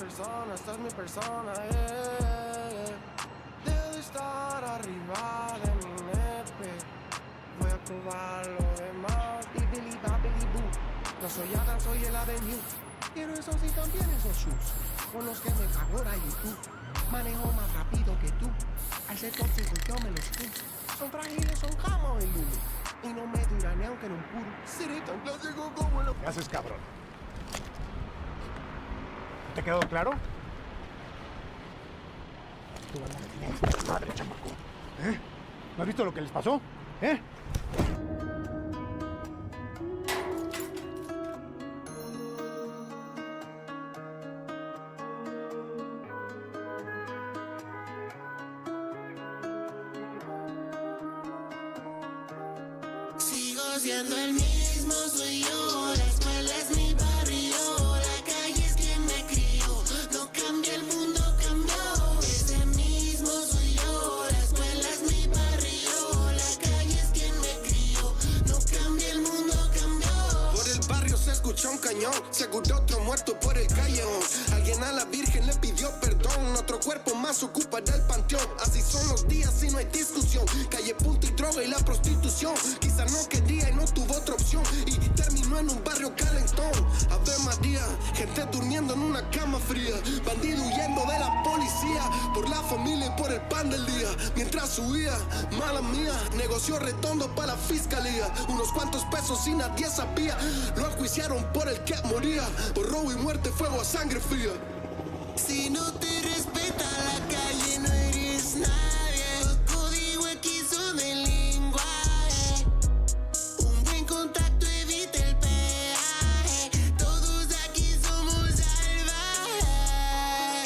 persona, esta es mi persona, yeah. Dejo de estar arriba de mi nepe. Voy a probar lo demás, bibili babili boo. No soy Adan, soy el Adan you. Quiero esos y también esos shoes, con los que me favora YouTube. Manejo más rápido que tú, al ser tóxico yo me los tú. Son frágiles, son jamos el lunes, y no me duran ni aunque en un puro. Seré tan clásico como el... ¿Qué haces, cabrón? ¿Te quedó claro? Tú vas a tener madre, chamaco. ¿Eh? ¿No has visto lo que les pasó? ¿Eh? Sigo siendo el mismo, soy yo. La escuela es mi barrio, la calle es quien me crió. No cambia, el mundo cambió. Ese mismo soy yo. La escuela es mi barrio, la calle es quien me crió. No cambia, el mundo cambió. Por el barrio se escuchó un cañón, seguro otro muerto por el callejón. Alguien a la Virgen le pidió perdón, otro cuerpo más ocupará el panteón. Así son los días y no hay discusión. Calle, punto y droga y la prostitución. Quizá no quería y no tuvo otra opción, y terminó en un barrio calentón. Ave María, gente durmiendo en una cama fría, bandido huyendo de la policía, por la familia y por el pan del día. Mientras huía, mala mía, negocio redondo para la fiscalía. Unos cuantos pesos y nadie sabía. Lo enjuiciaron por el que moría, por robo y muerte, fuego a sangre fría. Si no te respeta la calle, no eres nadie. Los códigos aquí son del lenguaje. Un buen contacto evita el peaje. Todos aquí somos salvajes.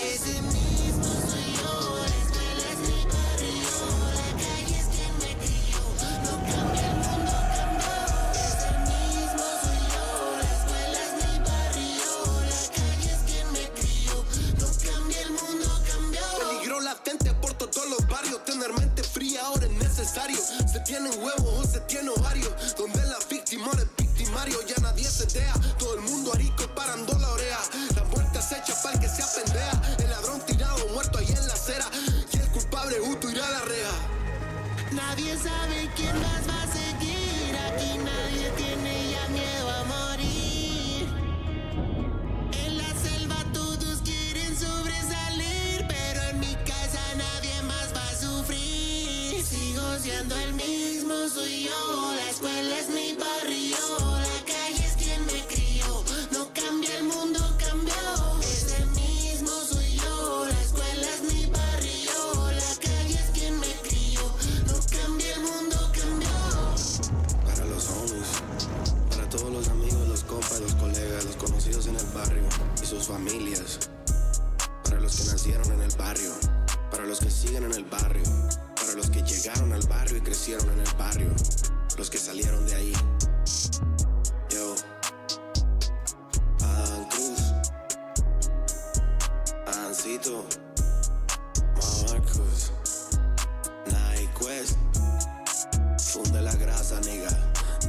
Ese mismo soy yo. La escuela es mi barrio, la calle es quien me crió. No cambia, el mundo cambió. Ese mismo soy yo. La escuela es mi barrio, la calle es quien me crió. No cambia, el mundo cambió. Peligro latente por todos los barrios. Tener mente fría ahora es necesario. Se tienen huevos o se tiene ovario. Donde la víctima ahora es victimario. Ya nadie se deja, todo el mundo arico parando la oreja. La muerte acecha para el que se apendea. El ladrón tirado muerto ahí en la acera, y el culpable justo irá a la reja. Nadie sabe quién más va a seguir. Aquí nadie tiene ya miedo a morir. En la selva todos quieren sobresalir, pero en mi casa nadie más va a sufrir. Sigo siendo el mismo, soy yo. La escuela es mi barrio, la calle es quien me crió. No cambia, el mundo cambió. Ese mismo soy yo. La escuela es mi barrio, la calle es quien me crió. No cambia, el mundo cambió. Para los homies, para todos los amigos, los compas, los colegas, los conocidos en el barrio y sus familias. Para los que nacieron en el barrio, para los que siguen en el barrio, para los que llegaron al barrio y crecieron en el barrio, los que salieron de ahí. Yo, Adan Cruz, Adancito, Marcus, Night Quest, funde la grasa, nigga,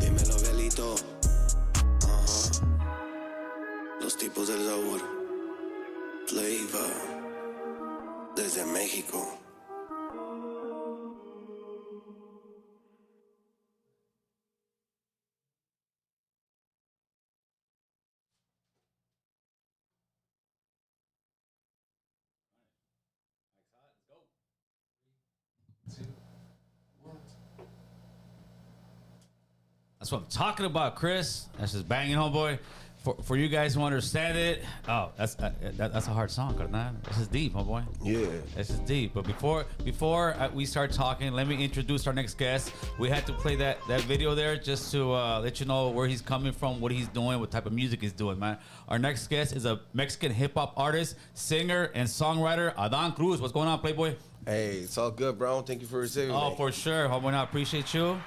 dímelo, Belito. Los tipos del sabor, Flavor, desde México. That's what I'm talking about, Chris. That's just banging, homeboy. For you guys who understand it, oh, that's a hard song, carnal. This is deep, homeboy. Yeah. This is deep. But before we start talking, let me introduce our next guest. We had to play that video there just to let you know where he's coming from, what he's doing, what type of music he's doing, man. Our next guest is a Mexican hip hop artist, singer, and songwriter, Adan Cruz. What's going on, Playboy? Hey, it's all good, bro. Thank you for receiving Oh, me. for sure, homeboy. I appreciate you.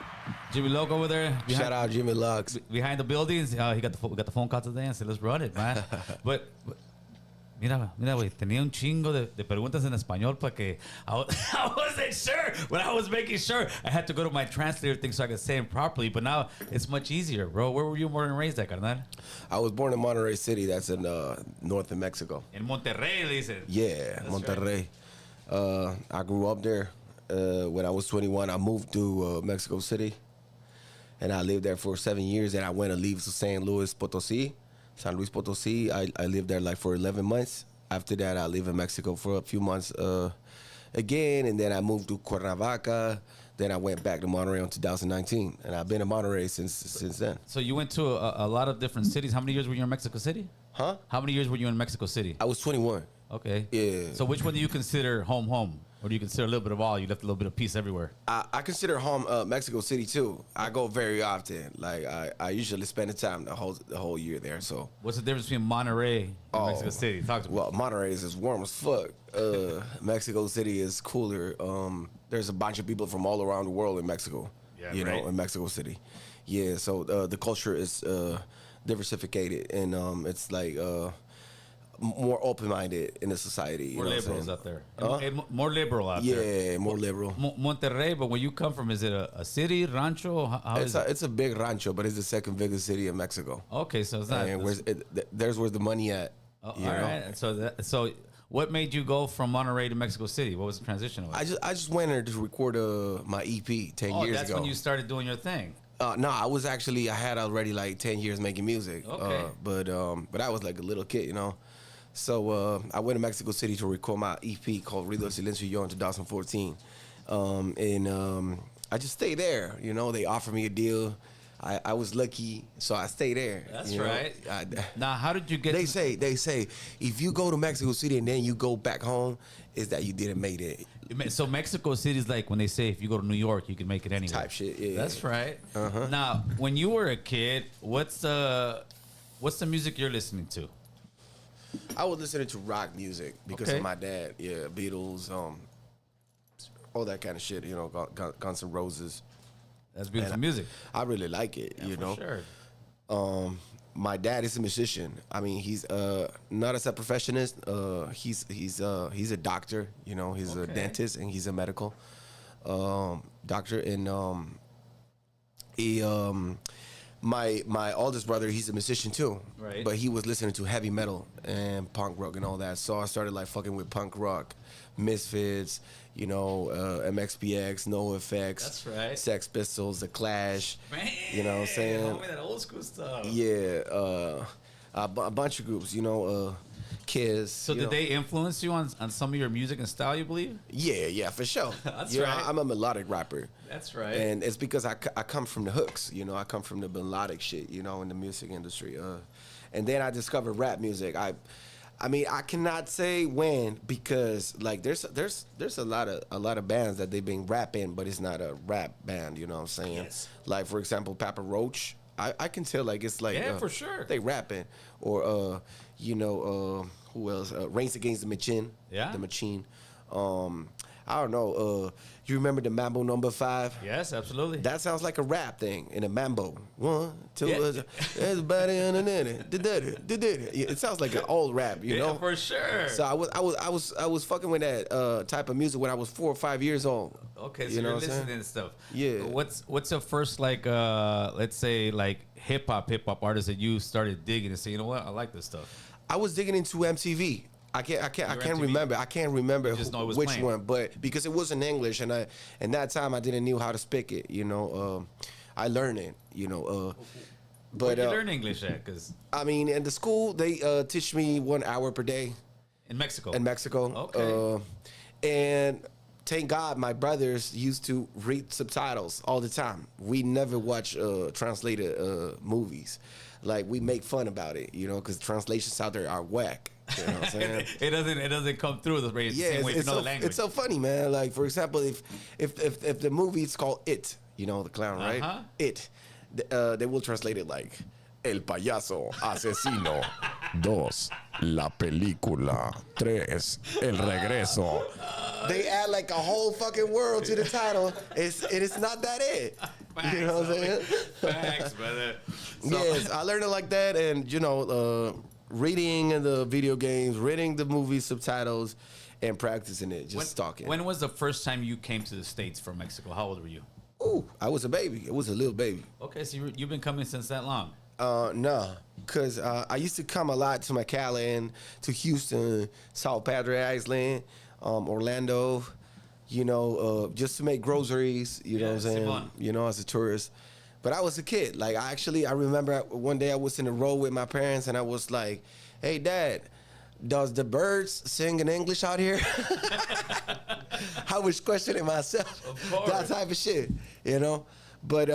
Jimmy Loke over there. Shout out Jimmy Lux. Behind the buildings. We got the phone call today and said, let's run it, man. but Mira, güey, tenía un chingo de preguntas en español para que I wasn't sure, but I was making sure. I had to go to my translator thing so I could say it properly, but now it's much easier, bro. Where were you born and raised at, carnal? I was born in Monterrey City. That's in north of Mexico. In Monterrey, dicen. Yeah, That's Monterrey. I grew up there. When I was 21, I moved to Mexico City, and I lived there for 7 years. And I went to leave to San Luis Potosí. San Luis Potosí. I lived there like for 11 months. After that, I lived in Mexico for a few months again, and then I moved to Cuernavaca. Then I went back to Monterrey in 2019, and I've been in Monterrey since then. So you went to a lot of different cities. How many years were you in Mexico City? Huh? How many years were you in Mexico City? I was 21. Okay. Yeah. So which one do you consider home? Or do you consider a little bit of all? You left a little bit of peace everywhere. I consider home Mexico City too. I go very often. Like I usually spend the time the whole year there. So What's the difference between Monterrey and Mexico City? Talk to me. well, Monterrey is as warm as fuck. Mexico City is cooler. There's a bunch of people from all around the world in Mexico. Yeah, you right. know, in Mexico City. Yeah. So the culture is diversified, and it's like more open-minded in the society. More you know what I'm liberals saying? out there. More liberal out there. Yeah, more liberal. Monterrey, but where you come from, is it a city, rancho? How is it? It's a big rancho, but it's the second biggest city in Mexico. Okay, so it's not. And there's where the money at. Oh, you all know? right. So what made you go from Monterey to Mexico City? What was the transition like? I just went there to record my EP 10 years that's ago. when you started doing your thing. No, I had already like 10 years making music. Okay. But I was like a little kid, you know. So I went to Mexico City to record my EP called Ruido Silencio Yo in 2014. I just stayed there, you know. They offered me a deal. I was lucky, so I stayed there. That's you know? right. Now, how did you get They say if you go to Mexico City and then you go back home, is that you didn't make it. So Mexico City is like when they say if you go to New York, you can make it anywhere. Type shit, yeah. That's right. Uh-huh. Now, when you were a kid, what's the music you're listening to? I was listening to rock music because Okay. of my dad. Yeah, Beatles, all that kind of shit. You know, Guns N' Roses. That's beautiful And music. I really like it. Yeah, you for know, sure. My dad is a musician. I mean, he's not as a professionist. He's a doctor. You know, he's a Okay. dentist and he's a medical doctor. And my oldest brother, he's a musician too. Right. But he was listening to heavy metal and punk rock and all that. So I started like fucking with punk rock, Misfits, you know, MXPX, NoFX. That's right. Sex Pistols, The Clash. Man, You know what I'm saying? Homie, that old school stuff. Yeah, a bunch of groups, you know, Kiss. So you did know. they influence you on some of your music and style, you believe? Yeah, for sure. That's You know, right. I'm a melodic rapper. That's right. And it's because I come from the hooks, you know. I come from the melodic shit, you know, in the music industry. And then I discovered rap music. I mean, I cannot say when because like there's a lot of bands that they've been rapping, but it's not a rap band. You know what I'm saying? Yes. Like for example, Papa Roach. I can tell like it's like Yeah, for sure. they rapping or you know who else? Reigns Against the Machine. Yeah. The Machine. I don't know. You remember the Mambo Number 5? Yes, absolutely. That sounds like a rap thing in a mambo. 1, 2, Yeah. everybody on the it sounds like an old rap, you yeah, know. for sure. So I was fucking with that type of music when I was 4 or 5 years old. Okay, so You know you're what I'm listening saying? and stuff. Yeah. What's the first like let's say like hip hop artist that you started digging and say, you know what, I like this stuff. I was digging into MTV. I can't MTV? remember. I can't remember just know it was which playing. one, but because it was in English, and that time I didn't know how to speak it. You know, I learned it. You know, But but you learn English at? Because I mean, in the school they teach me 1 hour per day in Mexico. in Mexico. Okay. And thank God my brothers used to read subtitles all the time. We never watch translated movies. Like we make fun about it, you know, because translations out there are whack. You know what I'm saying? it doesn't come through the same way if you know the language. it's so funny, man. Like for example, if the movie is called It, you know the clown, right? Uh-huh. It, they will translate it like El payaso asesino. 2. La película. 3. El regreso. They add like a whole fucking world to the title. It's not that it. You know what I'm saying? Facts, brother. So, Yes, I learned it like that, and you know, reading the video games, reading the movie subtitles, and practicing it, just talking. When was the first time you came to the States from Mexico? How old were you? Ooh, I was a baby. I was a little baby. Okay, so you've been coming since that long. No, because I used to come a lot to McAllen, to Houston, South Padre Island, Orlando, just to make groceries, you know what I'm saying? Simon. As a tourist. But I was a kid. Like, I remember one day I was in the road with my parents, and I was like, hey, Dad, does the birds sing in English out here? I was questioning myself. Of course. That type of shit, But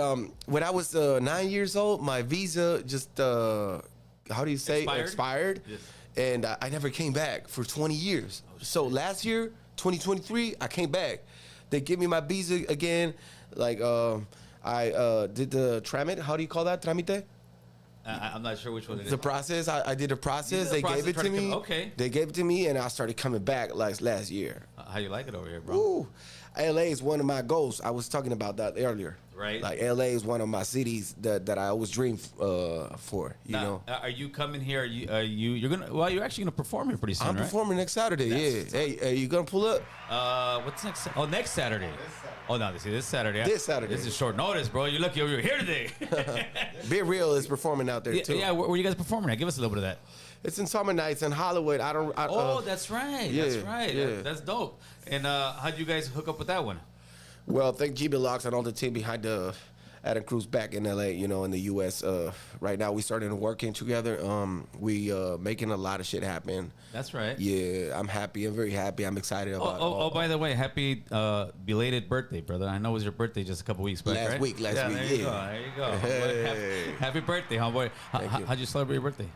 when I was 9 years old, my visa just, how do you say, expired. Yes. And I never came back for 20 years. So last year, 2023, I came back. They give me my visa again. Like, I did the tramite. How do you call that? Tramite? I'm not sure which one it is. The process. I did the process. They gave it to me. Okay. They gave it to me, and I started coming back like last year. How you like it over here, bro? Ooh, LA is one of my goals. I was talking about that earlier. Right. Like LA is one of my cities that I always dream for. You know. Are you coming here? You're actually gonna perform here pretty soon, I'm right? performing next Saturday. Hey, you gonna pull up? What's next? Oh, next Saturday. Oh no, this Saturday. This Saturday. This is short notice, bro. You're lucky you're here today. Be Real is performing out there too. Yeah, where you guys performing at? Give us a little bit of that. It's in Summer Nights in Hollywood. That's right. Yeah, That's right. yeah. That's dope. And how'd you guys hook up with that one? Well, thank GB Locks and all the team behind Adan Cruz back in LA, in the US. Right now we started working together. We making a lot of shit happen. That's right. Yeah, I'm happy. I'm very happy. I'm excited about by the way, happy belated birthday, brother. I know it was your birthday just a couple weeks back, last right? week. There you go. Hey. Happy birthday, homeboy. How'd you celebrate your birthday?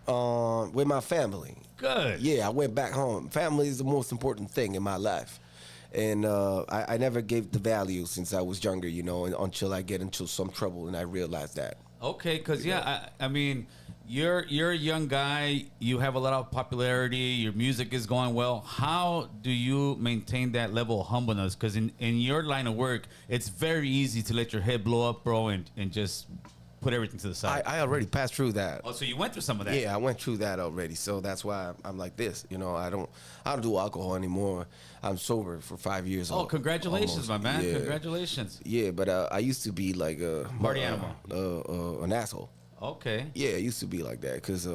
With my family. Good. Yeah, I went back home. Family is the most important thing in my life. And I never gave the value since I was younger, until I get into some trouble and I realized that. Okay, because I mean, you're a young guy. You have a lot of popularity. Your music is going well. How do you maintain that level of humbleness? Because in your line of work, it's very easy to let your head blow up, bro, and just put everything to the side. I already passed through that. Oh, so you went through some of that? Yeah, I went through that already. So that's why I'm like this. I don't do alcohol anymore. I'm sober for 5 years. Oh, congratulations, almost. my man. Yeah. Congratulations. Yeah, but I used to be like Party animal. an asshole. Okay. Yeah, I used to be like that because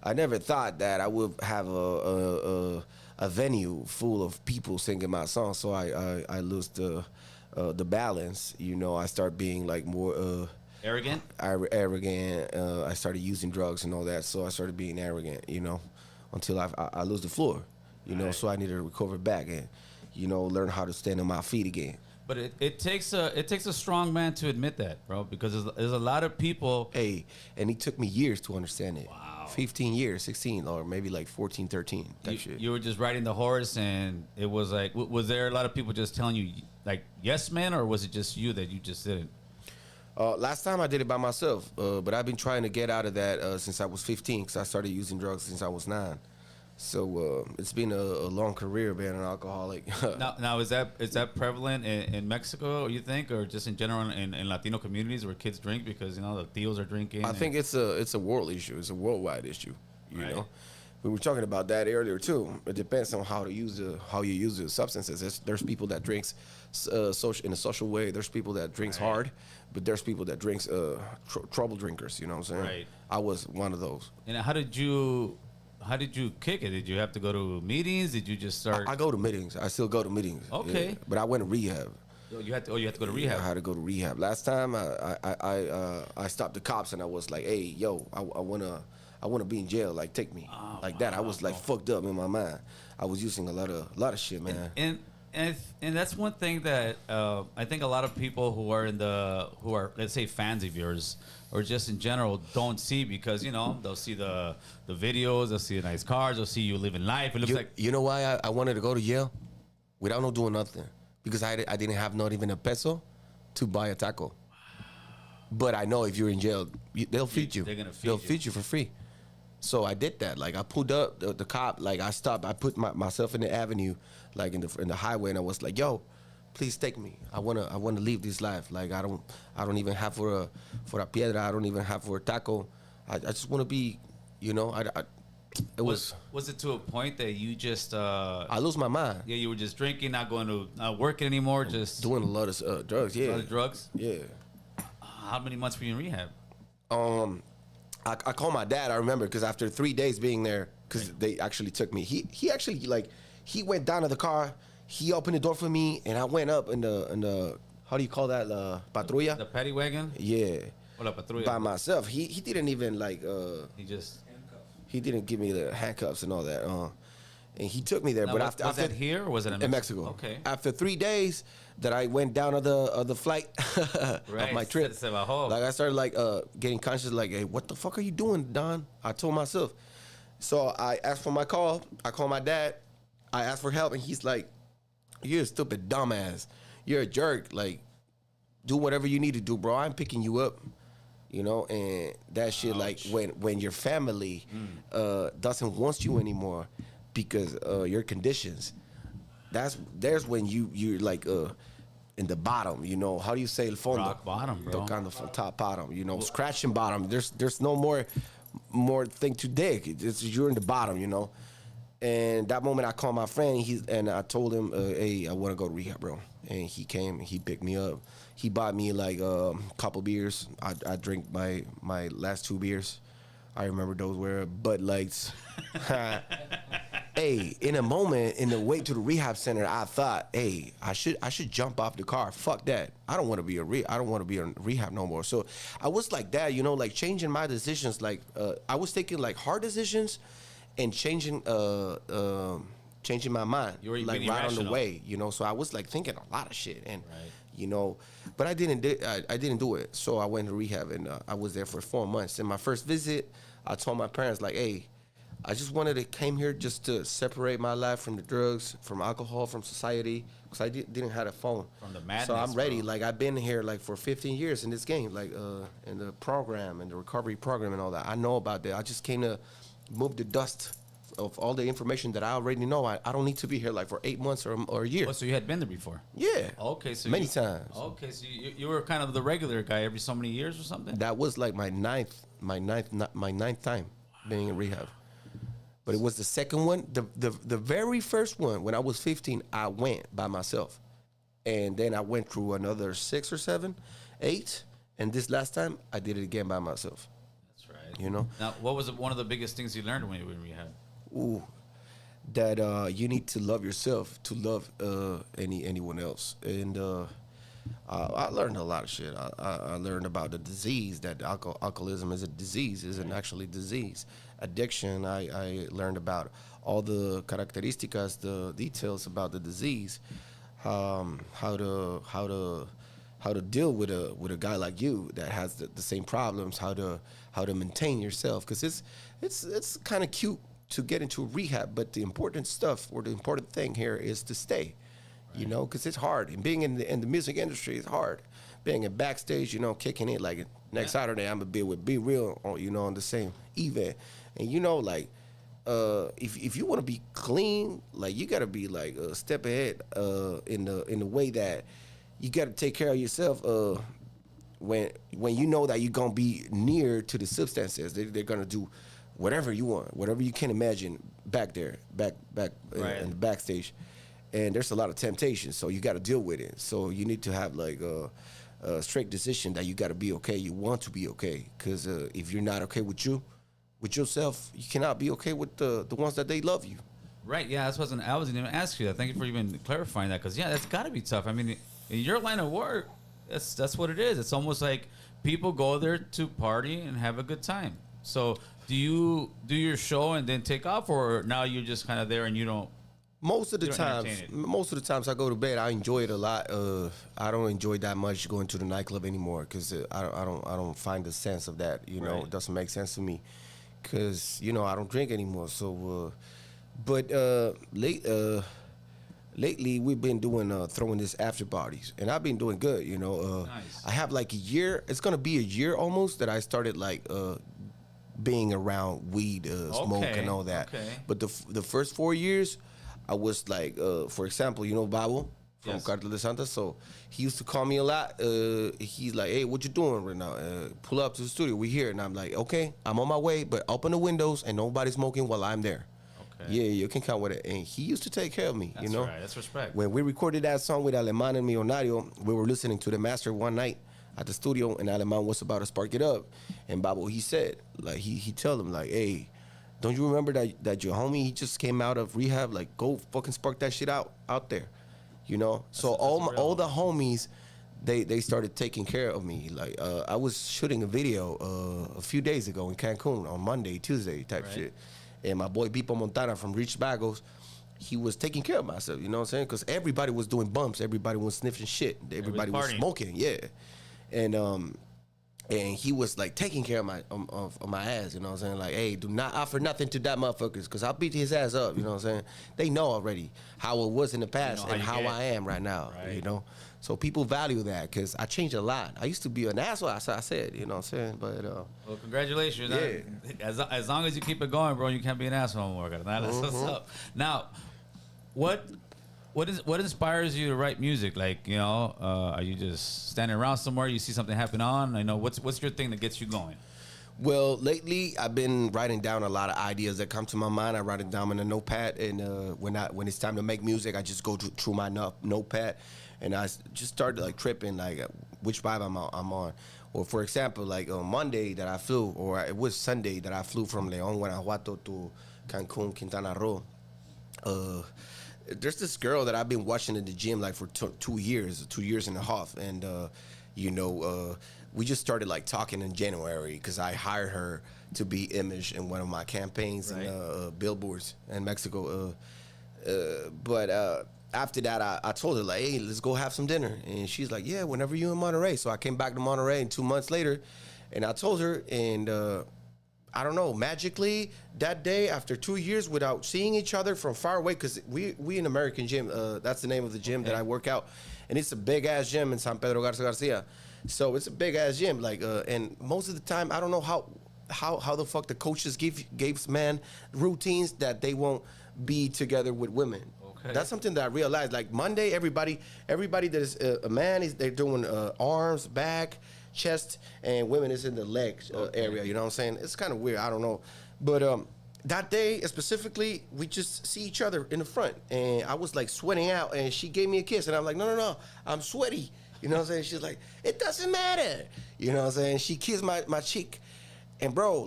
I never thought that I would have a venue full of people singing my songs. So I lost the balance. I start being like more. Arrogant? Arrogant. I started using drugs and all that, so I started being arrogant, until I lose the floor, Right. So I need to recover back and, learn how to stand on my feet again. But it takes a strong man to admit that, bro, because there's a lot of people. Hey, and it took me years to understand it. Wow. 15 years, 16, or maybe like 14, 13. That shit. You were just riding the horse, and it was like, was there a lot of people just telling you, like, yes, man, or was it just you that you just didn't? Last time I did it by myself, but I've been trying to get out of that since I was 15 because I started using drugs since I was 9. So it's been a long career being an alcoholic. Now is that prevalent in Mexico, you think, or just in general in Latino communities where kids drink because the tios are drinking? I think it's a world issue. It's a worldwide issue. You know, we were talking about that earlier too. It depends on how you use the substances. There's people that drinks in a social way. There's people that drinks hard, but there's people that drinks trouble drinkers. You know what I'm saying? Right. I was one of those. And how did you kick it? Did you have to go to meetings? Did you just start? I go to meetings. I still go to meetings. Okay. Yeah. But I went to rehab. You had to go to rehab. I had to go to rehab. Last time I stopped the cops and I was like, hey, yo, I wanna be in jail. Like, take me. That. I was like fucked up in my mind. I was using a lot of shit, man. And that's one thing that I think a lot of people who are let's say fans of yours or just in general don't see, because they'll see the videos, they'll see the nice cars, they'll see you living life. It looks like you know why I wanted to go to jail without no doing nothing, because I didn't have not even a peso to buy a taco. But I know if you're in jail, they'll feed you. They're gonna feed They'll you. feed you for free. So I did that. Like, I pulled up the cop. Like, I stopped. I put myself in the avenue, like in the highway, and I was like, "Yo, please take me. I wanna live this life. Like, I don't even have for a piedra. I don't even have for a taco. I just want to be, You know, it was. Was it to a point that you just I lose my mind. yeah, you were just drinking, not going to not working anymore, just Doing a lot of drugs. Yeah. a lot of drugs? Yeah. How many months were you in rehab? I called my dad. I remember because after 3 days being there, because they actually took me. He actually like he went down to the car. He opened the door for me, and I went up in the how do you call that patrulla? The paddy wagon? Yeah, Or la patrulla? by myself. He didn't even like He just he didn't give me the handcuffs and all that. And he took me there. Now, But was after that here or was it in Mexico. Okay. After 3 days that I went down on the flight Right. of my trip, Se bajó. like I started like getting conscious, like, hey, what the fuck are you doing, Don? I told myself. So I asked for my call. I called my dad. I asked for help, and he's like, "You're a stupid dumbass. You're a jerk. Like, do whatever you need to do, bro. I'm picking you up." You know, and that shit, like when your family doesn't want you anymore because your conditions, there's when you're like in the bottom. You know, how do you say el fondo? Rock bottom, bro. Tocando top bottom. You know, scratching bottom. There's no more thing to dig. You're in the bottom. You know, and that moment I called my friend. And I told him, hey, I want to go to rehab, bro. And he came. And he picked me up. He bought me like a couple beers. I drank my last 2 beers. I remember those were Bud Lights. Hey, in a moment, in the way to the rehab center, I thought, hey, I should jump off the car. Fuck that. I don't want to be in rehab no more. So I was like that, you know, like changing my decisions. Like I was taking like hard decisions and changing my mind. You were like being right on the irrational. way, you know. So I was like thinking a lot of shit, and you know, but I didn't do it. So I went to rehab, and I was there for 4 months. In my first visit, I told my parents like, hey, I just came here just to separate my life from the drugs, from alcohol, from society, because I didn't have a phone. From the madness, so I'm ready. bro. Like I've been here like for 15 years in this game, like in the program and the recovery program and all that. I know about that. I just came to move the dust of all the information that I already know. I don't need to be here like for 8 months or a year. Oh, so you had been there before? Yeah. Okay, so many times. Okay, so you were kind of the regular guy every so many years or something? That was like my ninth time being in rehab. But it was the second one, the very first one when I was 15. I went by myself, and then I went through another 6 or 7, 8, and this last time I did it again by myself. That's right. You know. Now, what was one of the biggest things you learned when you were in rehab? Ooh, that you need to love yourself to love anyone else. And I learned a lot of shit. I learned about the disease, that alcoholism is a disease, isn't actually a disease. Addiction, I learned about all the characteristicas, the details about the disease, how to deal with a guy like you that has the same problems, how to maintain yourself, because it's kind of cute to get into rehab, but the important stuff or the important thing here is to stay, you know, because it's hard. And being in the music industry is hard. Being in backstage, you know, kicking it like next Saturday, I'm gonna be with Be Real, you know, on the same event, and you know, like if you want to be clean, like you gotta be like a step ahead in the way that you gotta take care of yourself. When you know that you're gonna be near to the substances, they're gonna do whatever you want, whatever you can imagine back there, back in the backstage. And there's a lot of temptation, so you got to deal with it. So you need to have like a straight decision that you got to be okay. You want to be okay, because if you're not okay with yourself, you cannot be okay with the ones that they love you. Right. Yeah, I wasn't even ask you that. Thank you for even clarifying that, because that's got to be tough. I mean, in your line of work, that's what it is. It's almost like people go there to party and have a good time. So do you do your show and then take off, or now you're just kind of there and you don't? Most of the times I go to bed, I enjoy it a lot. I don't enjoy that much going to the nightclub anymore, because I don't find the sense of that. You know, It doesn't make sense to me, because you know I don't drink anymore. So, but lately we've been doing throwing this after parties, and I've been doing good. You know, Nice. I have like a year. It's gonna be a year almost that I started like being around weed, smoke, and all that. Okay. But the first 4 years, I was like, for example, you know, Bible. from Yes. Cartel de Santa. So he used to call me a lot. He's like, hey, what you doing right now? Pull up to the studio. We here. And I'm like, okay, I'm on my way, but open the windows and nobody smoking while I'm there. Okay. Yeah, you can count with it. And he used to take care of me, That's you know? right. That's respect. When we recorded that song with Aleman and Millonario, we were listening to the master one night at the studio, and Aleman was about to spark it up. And Babo, he said, like, he told him, like, hey, don't you remember that your homie, he just came out of rehab? Like, go fucking spark that shit out there, you know? So all the homies, they started taking care of me. Like, I was shooting a video a few days ago in Cancun on Monday, Tuesday type shit. And my boy Pipo Montana from Rich Bagos, he was taking care of myself, you know what I'm saying? Because everybody was doing bumps, everybody was sniffing shit, everybody was smoking, yeah. And he was like taking care of my ass, you know what I'm saying? Like, hey, do not offer nothing to that motherfuckers, because I'll beat his ass up, you know what I'm saying? They know already how it was in the past and how I am right now, you know? So people value that, because I changed a lot. I used to be an asshole, as I said, you know what I'm saying? But well, congratulations. Yeah. As long as you keep it going, bro, you can't be an asshole anymore. That's what's up. Now, what inspires you to write music? Like, you know, are you just standing around somewhere, you see something happen on? I know, what's your thing that gets you going? well, lately I've been writing down a lot of ideas that come to my mind. I write it down in a notepad, and when it's time to make music, I just go through my notepad, and I just start like tripping, like which vibe I'm on. Or for example, like on Monday that I flew, or it was Sunday that I flew from León, Guanajuato to Cancun, Quintana Roo. There's this girl that I've been watching in the gym like for 2 years and a half, and we just started like talking in January because I hired her to be image in one of my campaigns and billboards in Mexico. But after that, I told her like, hey, let's go have some dinner, and she's like, yeah, whenever you're in Monterrey. So I came back to Monterrey, and 2 months later, and I told her, and I don't know, magically that day after 2 years without seeing each other from far away, because we in American Gym, that's the name of the gym that I work out, and it's a big ass gym in San Pedro Garcia. So it's a big ass gym, like, and most of the time I don't know how the fuck the coaches gives man routines that they won't be together with women. Okay. That's something that I realized. Like Monday, everybody that is a man they're doing arms, back, chest, and women is in the legs area. You know what I'm saying? It's kind of weird. I don't know, but that day specifically, we just see each other in the front, and I was like sweating out, and she gave me a kiss, and I'm like, no, I'm sweaty. You know what I'm saying? She's like, it doesn't matter. You know what I'm saying? She kissed my cheek, and bro,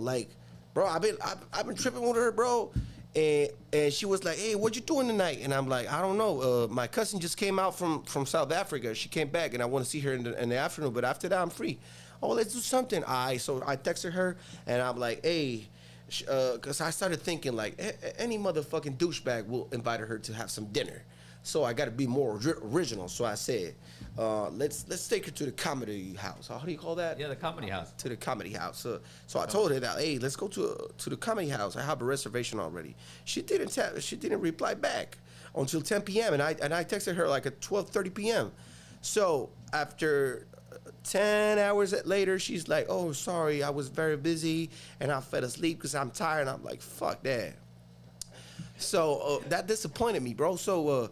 I've been tripping with her, bro. And she was like, hey, what you doing tonight? And I'm like, I don't know. My cousin just came out from South Africa. She came back, and I want to see her in the afternoon. But after that, I'm free. Oh, let's do something. So I texted her, and I'm like, hey, because I started thinking, like, any motherfucking douchebag will invite her to have some dinner. So I got to be more original. So I said, let's take her to the comedy house. How do you call that? Yeah, the comedy house. To the comedy house. So I told her that, hey, let's go to the comedy house. I have a reservation already. She didn't reply back until 10 p.m. and I texted her like at 12:30 p.m. So after 10 hours later, she's like, oh, sorry, I was very busy and I fell asleep because I'm tired. And I'm like, fuck that. So that disappointed me, bro. So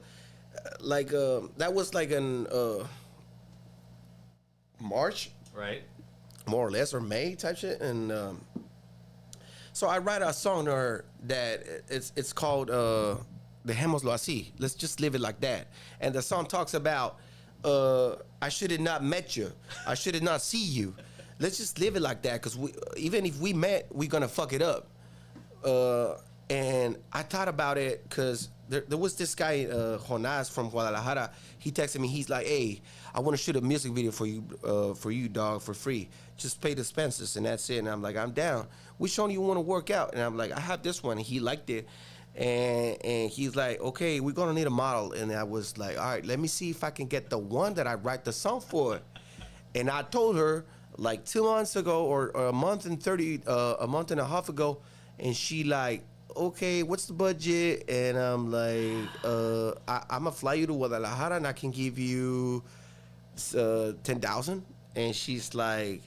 that was like in March, right? More or less, or May type shit. And so I write a song to her that it's called Dejémoslo Así. Let's just live it like that. And the song talks about I should have not met you. I should have not see you. Let's just live it like that, because even if we met, we're gonna fuck it up. And I thought about it because there was this guy, Jonas from Guadalajara. He texted me. He's like, hey, I want to shoot a music video for you, dog, for free. Just pay the expenses, and that's it. And I'm like, I'm down. Which one you want to work out? And I'm like, I have this one. And he liked it. And he's like, okay, we're going to need a model. And I was like, all right, let me see if I can get the one that I write the song for. And I told her like 2 months ago or a month and a half ago. And she like, okay, what's the budget? And I'm like, I'm gonna fly you to Guadalajara and I can give you 10,000. And she's like,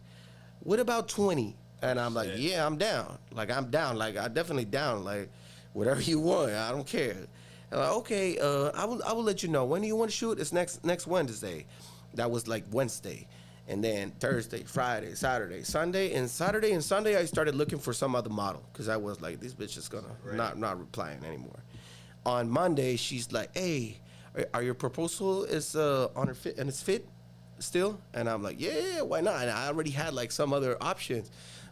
what about 20? And I'm like, yeah, I'm down. Like, I'm down. Like, I'm definitely down. Like, whatever you want, I don't care. Okay, I will let you know. When do you want to shoot? It's next Wednesday. That was like Wednesday. And then Thursday, Friday, Saturday, Sunday, and Sunday I started looking for some other model because I was like, this bitch is gonna not replying anymore. On Monday, she's like, hey, are your proposal is on her fit and it's fit still? And I'm like, yeah, why not? And I already had like some other options,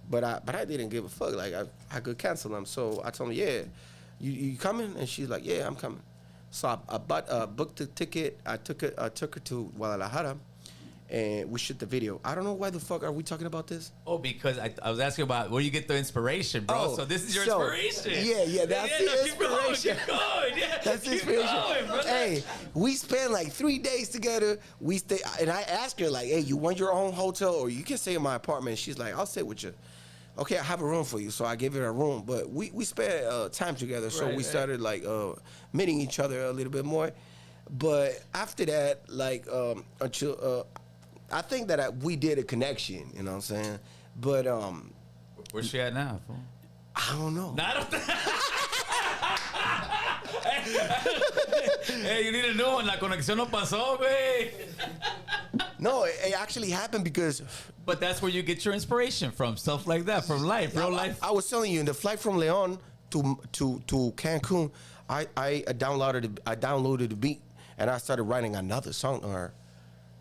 but I didn't give a fuck. Like I could cancel them. So I told her, yeah, you coming? And she's like, yeah, I'm coming. So I booked the ticket. I took her to Guadalajara. And we shoot the video. I don't know why the fuck are we talking about this? Oh, because I was asking about where you get the inspiration, bro. Oh, so this is your inspiration. Yeah, that's the inspiration. Keep going. Yeah, that's the inspiration. Hey, we spent like 3 days together. We stay, and I asked her like, hey, you want your own hotel or you can stay in my apartment? She's like, I'll stay with you. Okay, I have a room for you. So I gave her a room, but we spent time together. So we started like meeting each other a little bit more. But after that, like until. I think that we did a connection, you know what I'm saying? But where's she at now, fool? I don't know. Hey, you need to know, la conexión no pasó, güey. No, it actually happened because. But that's where you get your inspiration from, stuff like that, from life, real life. I was telling you, in the flight from Leon to Cancun, I downloaded the beat and I started writing another song on her,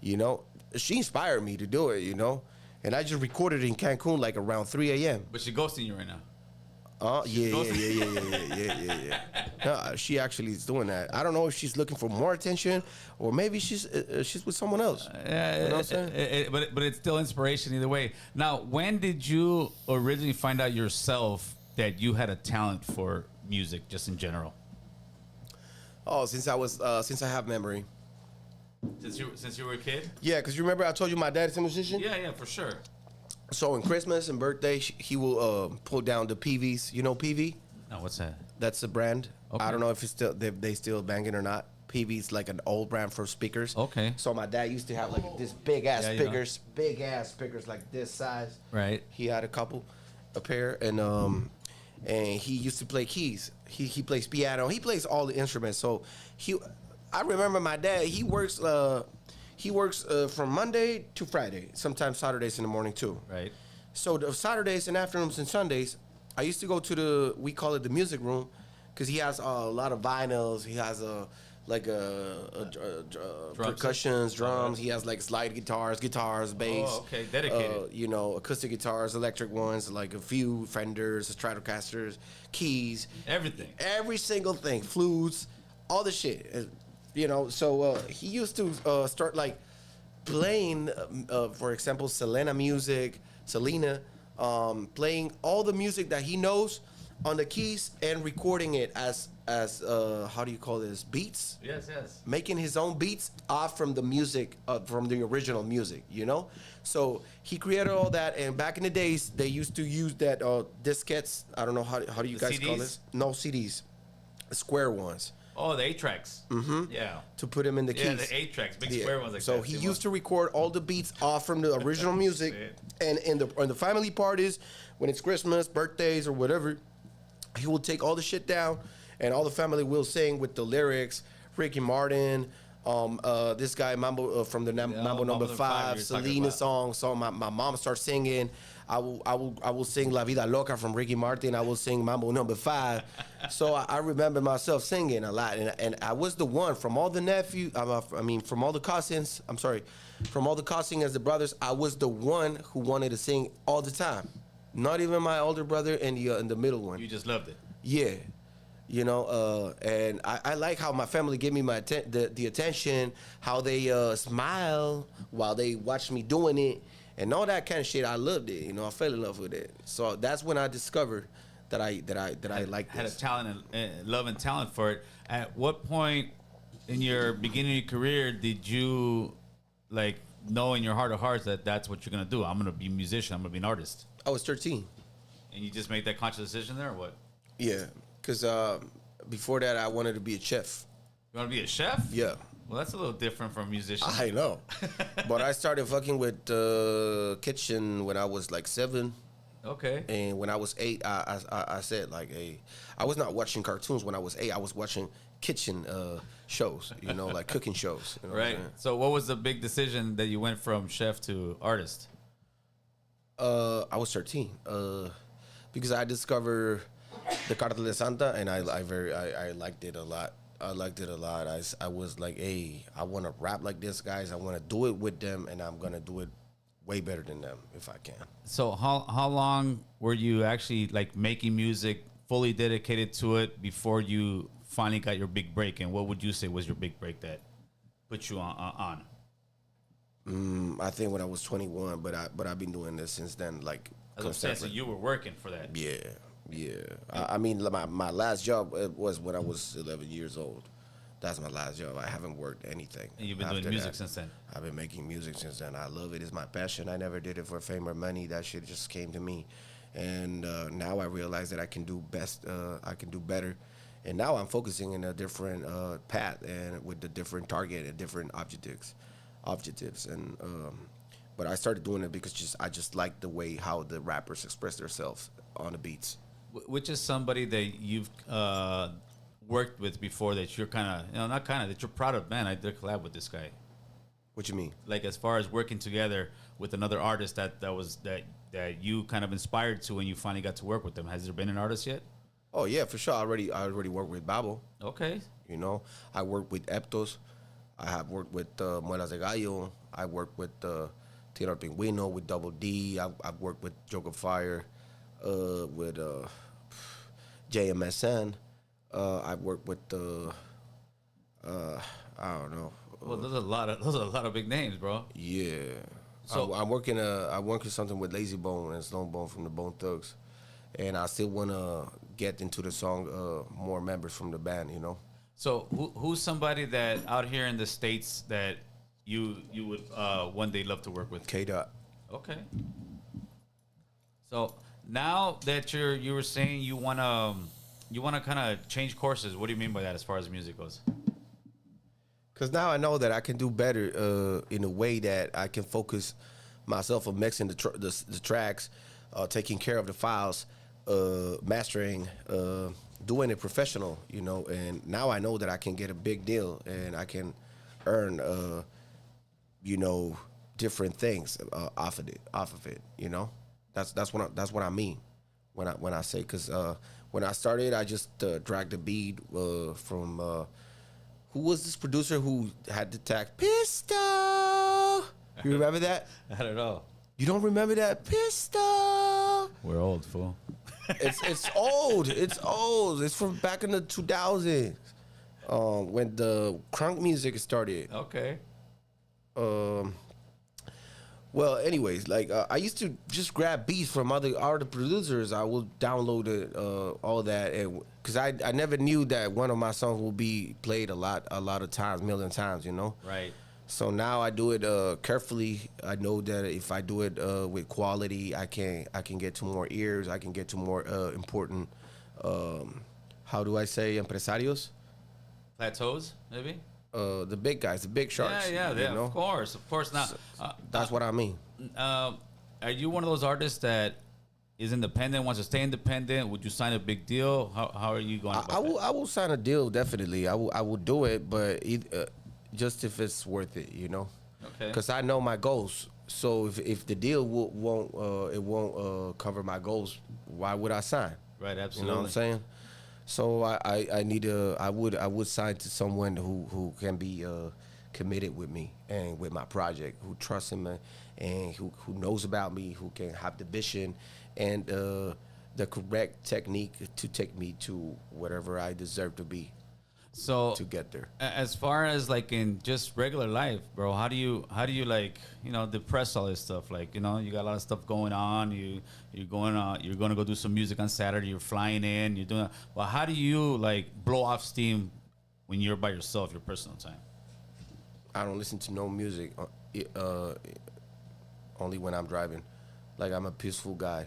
you know. She inspired me to do it, you know, and I just recorded it in Cancun like around 3 a.m. But she's ghosting you right now. Yeah. No, she actually is doing that. I don't know if she's looking for more attention or maybe she's with someone else. You know what I'm saying? But it's still inspiration either way. Now, when did you originally find out yourself that you had a talent for music, just in general? Oh, since I have memory. Since you were a kid? Yeah, because you remember I told you my dad is a musician? Yeah, for sure. So on Christmas and birthday, he will pull down the PVs. You know PV? No, what's that? That's the brand. Okay. I don't know if it's still they still banging or not. PV's like an old brand for speakers. Okay. So my dad used to have like this big ass speakers like this size. Right. He had a pair, and he used to play keys. He plays piano. He plays all the instruments. So I remember my dad. He works from Monday to Friday. Sometimes Saturdays in the morning too. Right. So the Saturdays and afternoons and Sundays, I used to go to we call it the music room, because he has a lot of vinyls. He has percussions, drums. He has like slide guitars, bass. Oh, okay, dedicated. You know, acoustic guitars, electric ones, like a few Fenders, Stratocasters, keys. Everything. Every single thing, flutes, all the shit. You know, so he used to start like playing, for example, Selena, playing all the music that he knows on the keys and recording it as how do you call this, beats? Yes. Making his own beats off from the music, from the original music, you know? So he created all that, and back in the days, they used to use that diskettes. I don't know, how do you guys call this? No, CDs. Square ones. Oh, the 8-tracks. Mm-hmm. Yeah. To put them in the keys. Yeah, the 8-tracks, big square ones like so that. So he used to record all the beats off from the original music, and in the family parties, when it's Christmas, birthdays, or whatever, he will take all the shit down, and all the family will sing with the lyrics. Ricky Martin, this guy Mambo from the Mambo Number 5, Selena song. So my mom starts singing. I will sing La Vida Loca from Ricky Martin. I will sing Mambo Number 5. So I remember myself singing a lot, and I was the one from all the nephews. From all the cousins. From all the cousins as the brothers. I was the one who wanted to sing all the time. Not even my older brother and the middle one. You just loved it. Yeah. You know, and I like how my family gave me the attention, how they smile while they watch me doing it, and all that kind of shit. I loved it. You know, I fell in love with it. So that's when I discovered that I liked had this. a talent and love and talent for it. At what point in your beginning of your career did you like know in your heart of hearts that that's what you're gonna do? I'm gonna be a musician. I'm gonna be an artist. I was 13. And you just made that conscious decision there, or what? Yeah, because before that I wanted to be a chef. You want to be a chef? Yeah. Well, that's a little different from a musician. I know. But I started fucking with kitchen when I was like 7. Okay. And when I was 8, I said like, hey, I was not watching cartoons when I was 8. I was watching kitchen shows, like cooking shows. You know what I'm Right. saying? So what was the big decision that you went from chef to artist? I was 13 because I discovered the Cartel de Santa, and I liked it a lot. I liked it a lot. I was like, hey, I want to rap like this, guys. I want to do it with them, and I'm gonna do it way better than them if I can. So how long were you actually like making music, fully dedicated to it before you finally got your big break? And what would you say was your big break that put you on? I think when I was 21, but I've been doing this since then. Like, As I'm saying, so you were working for that. yeah. I mean, my last job was when I was 11 years old. That's my last job. I haven't worked anything. And you've been doing music since then. I've been making music since then. I love it. It's my passion. I never did it for fame or money. That shit just came to me, and now I realize that I can do best. I can do better, and now I'm focusing in a different path and with a different target and different objectives. And but I started doing it because I just like the way how the rappers express themselves on the beats. Which is somebody that you've worked with before that you're kind of, not kind of, that you're proud of? Man, I did a collab with this guy. What you mean? Like as far as working together with another artist that you kind of inspired to when you finally got to work with them. Has there been an artist yet? Oh yeah, for sure. I already worked with Babo. Okay. I worked with Eptos. I have worked with Muelas de Gallo. I worked with Tiro Pingüino, with Double D. I've worked with Joker Fire, with JMSN. I've worked with I don't know. Well, those are a lot of big names, bro. Yeah. So I'm working something with Lazy Bone and Slow Bone from the Bone Thugs, and I still wanna get into the song more members from the band. So who's somebody that out here in the States that you would one day love to work with? K-Dot. Okay. So now that you were saying you wanna kind of change courses, what do you mean by that as far as music goes? Because now I know that I can do better in a way that I can focus myself on mixing the tracks, taking care of the files, mastering, doing it professional, and now I know that I can get a big deal and I can earn, different things off of it. That's what I mean when I say, because when I started, I just dragged the beat from who was this producer who had the tag Pistol? You remember that? I don't know. You don't remember that? Pistol. We're old, fool. It's old. It's old. It's from back in the 2000s when the crunk music started. Okay. Well, anyways, like I used to just grab beats from other producers. I would download it, all that, and because I never knew that one of my songs will be played a lot of times, million times, Right. So now I do it carefully. I know that if I do it with quality, I can get to more ears. I can get to more important. How do I say empresarios? Plateaus, maybe. The big guys, the big sharks. Yeah. Of course. Now, that's what I mean. Are you one of those artists that is independent, wants to stay independent? Would you sign a big deal? How are you going about that? I will sign a deal, definitely. I will do it, but just if it's worth it, Okay. Because I know my goals. So if the deal won't cover my goals, why would I sign? Right, absolutely. You know what I'm saying? So I would sign to someone who can be committed with me and with my project, who trusts him and who knows about me, who can have the vision and the correct technique to take me to whatever I deserve to be. So to get there. As far as like in just regular life, bro, how do you like, depress all this stuff? Like, you got a lot of stuff going on. You're going to go do some music on Saturday. You're flying in. You're doing. Well, how do you like blow off steam when you're by yourself, your personal time? I don't listen to no music. Only when I'm driving. Like, I'm a peaceful guy.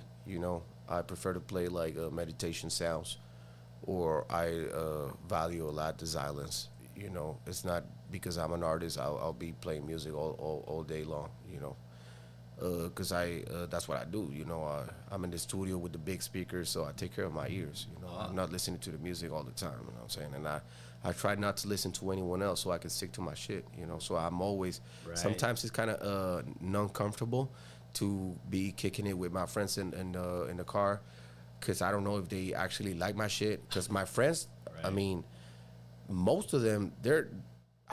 I prefer to play like meditation sounds. Or I value a lot the silence. It's not because I'm an artist. I'll be playing music all day long. because that's what I do. You know, I'm in the studio with the big speakers, so I take care of my ears. You know, I'm not listening to the music all the time. You know what I'm saying? And I try not to listen to anyone else, so I can stick to my shit. You know, so I'm always. Right. Sometimes it's kind of non-comfortable to be kicking it with my friends in the car, because I don't know if they actually like my shit. Because my friends, Right. I mean, most of them,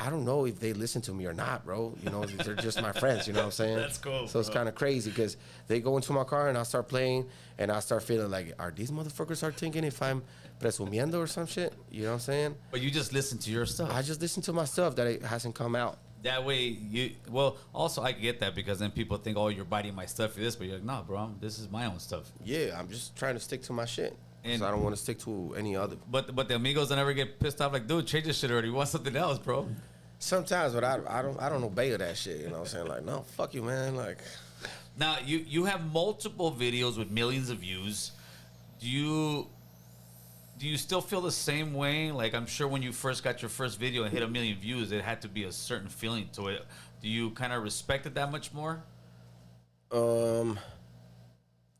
I don't know if they listen to me or not, bro. You know, they're just my friends, you know what I'm saying? That's cool, So it's bro. kind of crazy because they go into my car and I start playing and I start feeling like, are these motherfuckers are thinking if I'm presumiendo or some shit? You know what I'm saying? But you just listen to your stuff. I just listen to my stuff that it hasn't come out. That way, also I get that because then people think, oh, you're biting my stuff for this, but you're like, nah, bro, this is my own stuff. Yeah, I'm just trying to stick to my shit. And- So I don't want to stick to any other. But the amigos don't ever get pissed off, like, dude, change this shit already. We want something else, bro. Sometimes, but I don't obey that shit. You know what I'm saying? Like, no, fuck you, man. Like, Now, you have multiple videos with millions of views. Do you still feel the same way? Like, I'm sure when you first got your first video and hit 1 million views, it had to be a certain feeling to it. Do you kind of respect it that much more?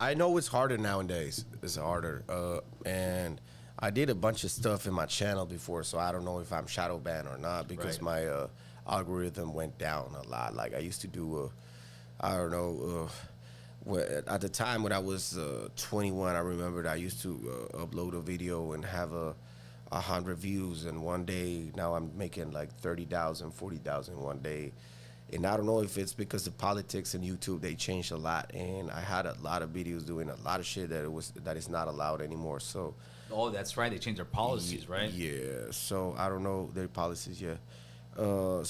I know it's harder nowadays. It's harder. And I did a bunch of stuff in my channel before, so I don't know if I'm shadow banned or not because Right. my algorithm went down a lot. Like I used to do, I don't know, at the time when I was 21, I remembered I used to upload a video and have 100 views, and one day now I'm making like 30,000, 40,000 one day. And I don't know if it's because the politics in YouTube, they changed a lot, and I had a lot of videos doing a lot of shit that is not allowed anymore. So Oh, that's right. They changed their policies, right? yeah, so I don't know their policies yet. I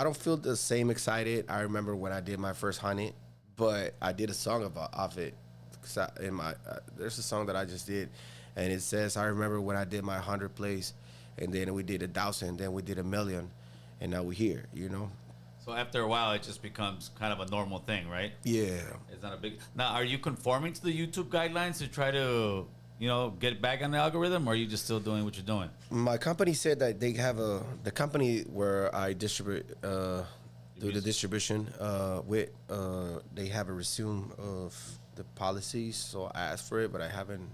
don't feel the same excited. I remember when I did my first 100, but I did a song of it. There's a song that I just did, and it says, I remember when I did my 100 plays, and then we did 1,000, then we did 1 million, and now we're here, you know? So after a while, it just becomes kind of a normal thing, right? Yeah. It's not a big. Now, are you conforming to the YouTube guidelines to try to, get back on the algorithm, or are you just still doing what you're doing? My company said that they have the company where I distribute, do the distribution with, they have a resume of the policies, so I asked for it, but I haven't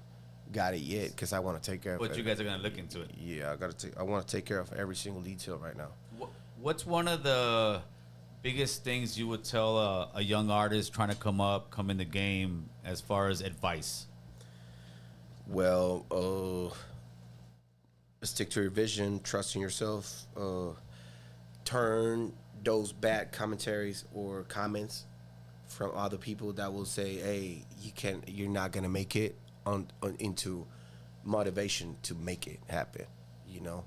got it yet because I want to take care of it. But you guys are gonna look into it. Yeah, I want to take care of every single detail right now. What's one of the biggest things you would tell a young artist trying to come in the game as far as advice? Well, stick to your vision, trust in yourself, turn those bad commentaries or comments from other people that will say, "Hey, you're not gonna make it," into motivation to make it happen. You know,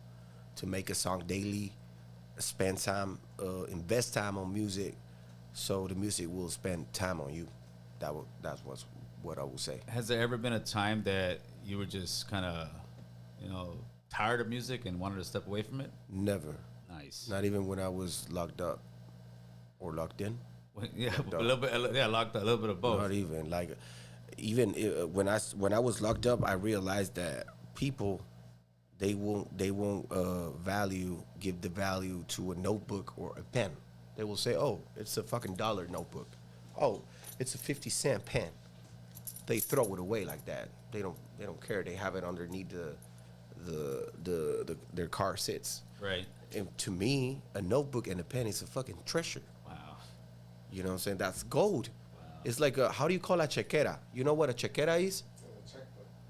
to make a song daily, spend time, invest time on music, so the music will spend time on you. That's what I will say. Has there ever been a time that you were just kind of, tired of music and wanted to step away from it? Never. Nice. Not even when I was locked up or locked in. Yeah, a little bit. Yeah, locked a little bit of both. Not even like, when I was locked up, I realized that people, they won't give the value to a notebook or a pen. They will say, "Oh, it's a fucking $1 notebook. Oh, it's a 50-cent pen." They throw it away like that. They don't care. They have it underneath their car seats. Right. And to me, a notebook and a pen is a fucking treasure. Wow. You know what I'm saying? That's gold. It's like how do you call a chequera? You know what a chequera is?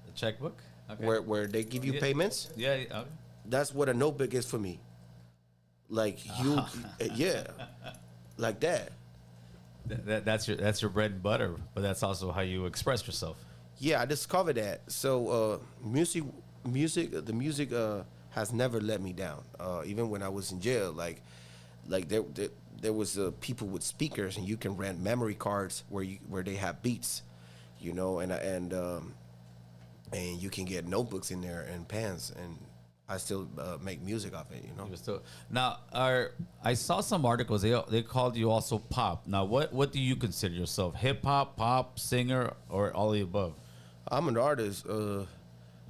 The checkbook. Okay. Where they give you Yeah. payments. Yeah. Okay. That's what a notebook is for me. Like you, yeah, like that. That's your bread and butter, but that's also how you express yourself. Yeah, I discovered that. So the music has never let me down. Even when I was in jail, like there was people with speakers, and you can rent memory cards where they have beats, and you can get notebooks in there and pens, and I still make music off it, Now, I saw some articles. They called you also pop. Now, what do you consider yourself? Hip hop, pop, singer, or all of the above? I'm an artist.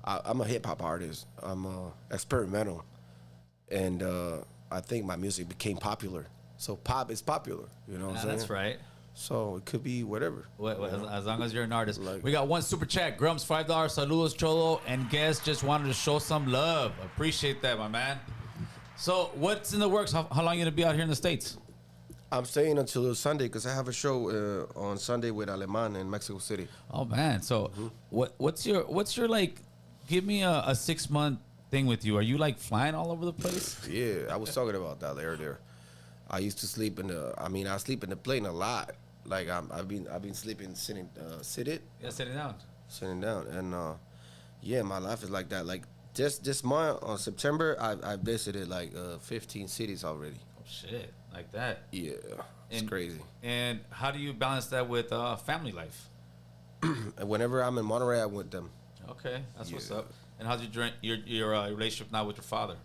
I'm a hip hop artist. I'm experimental, and I think my music became popular. So pop is popular. You know what I'm saying? That's right. So it could be whatever. As long as you're an artist. Like- We got one super chat. Grumps, $5. Saludos, Cholo. And guest just wanted to show some love. Appreciate that, my man. So what's in the works? How long are you going to be out here in the States? I'm staying until Sunday because I have a show on Sunday with Aleman in Mexico City. Oh, man. So what's your like, give me a 6-month thing with you. Are you like flying all over the place? Yeah, I was talking about that earlier. I used to sleep I sleep in the plane a lot. Like I've been sleeping sitting seated. Yeah, sitting down. And yeah, my life is like that. Like this month on September, I visited like 15 cities already. Oh shit, like that. Yeah, it's crazy. And how do you balance that with family life? And whenever I'm in Monterey, I'm with them. Okay, that's what's up. And how's your relationship now with your father?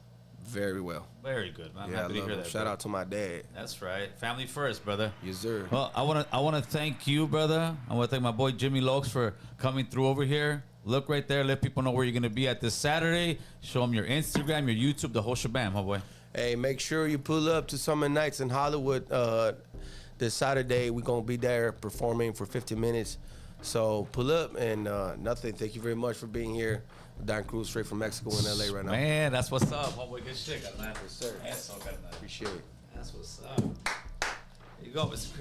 Very well. Very good, man. I'm Yeah, happy to hear that. Shout out to my dad. That's right. Family first, brother. Yes, sir. Well, I wanna thank you, brother. I wanna thank my boy Jimmy Lokes for coming through over here. Look right there. Let people know where you're gonna be at this Saturday. Show them your Instagram, your YouTube, the whole shebang, my boy. Hey, make sure you pull up to Summer Nights in Hollywood this Saturday. We're going to be there performing for 50 minutes. So pull up and nothing. Thank you very much for being here. Adan Cruz, straight from Mexico in LA right now. Man, that's what's up. Homeboy, good shit, man. Yes, sir. Eso, carnal. Appreciate it. That's what's up. Here you go, Mr. Chris.